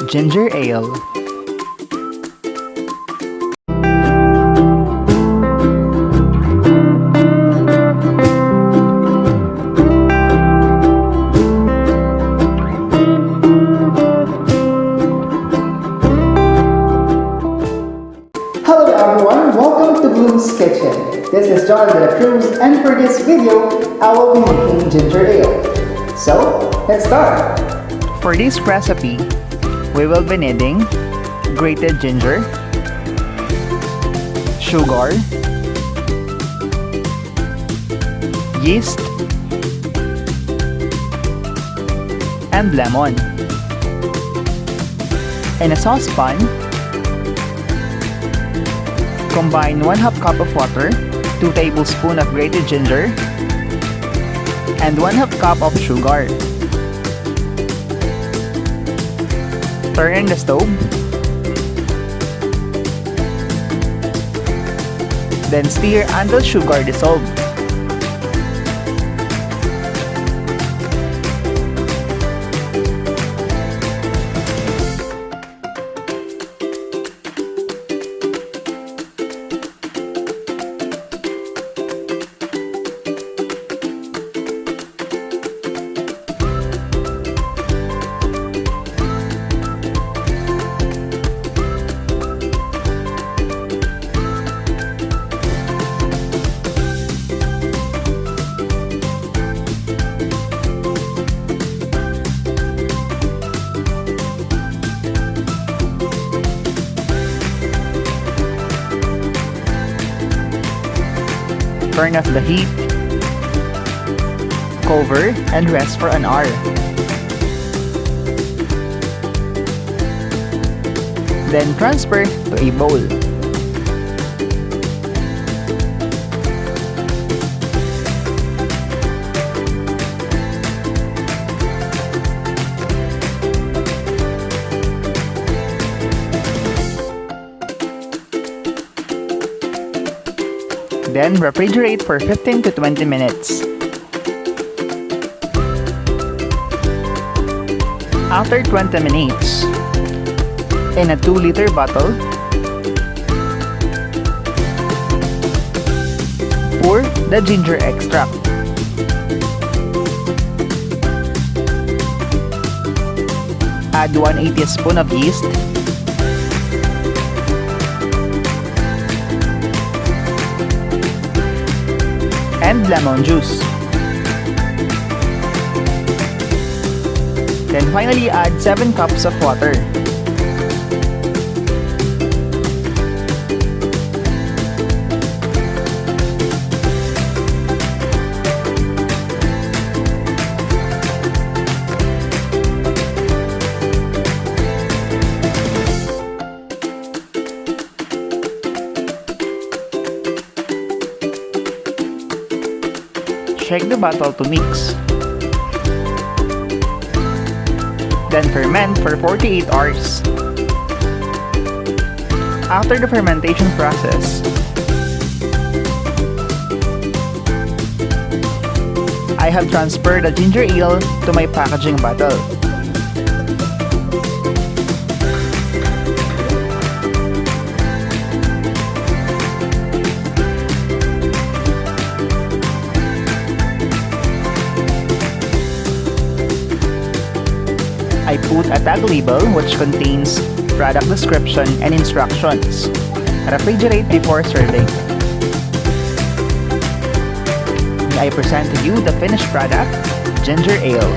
Ginger ale. Hello everyone, welcome to Bloom's Kitchen. This is John de la Cruz, and for this video, I will be making ginger ale. So, let's start. For this recipe, we will be needing grated ginger, sugar, yeast, and lemon. In a saucepan, combine 1/2 cup of water, 2 tablespoons of grated ginger, and 1/2 cup of sugar. Turn on the stove. Then stir until sugar dissolves. Turn off the heat, cover, and rest for an hour. Then transfer to a bowl. Then refrigerate for 15 to 20 minutes. After 20 minutes, in a 2-liter bottle, pour the ginger extract. Add 1/8 teaspoon of yeast, and lemon juice. Then finally add 7 cups of water. Shake the bottle to mix. Then ferment for 48 hours. After the fermentation process, I have transferred the ginger ale to my packaging bottle. I put a tag label which contains product description and instructions. Refrigerate before serving. I present to you the finished product, ginger ale.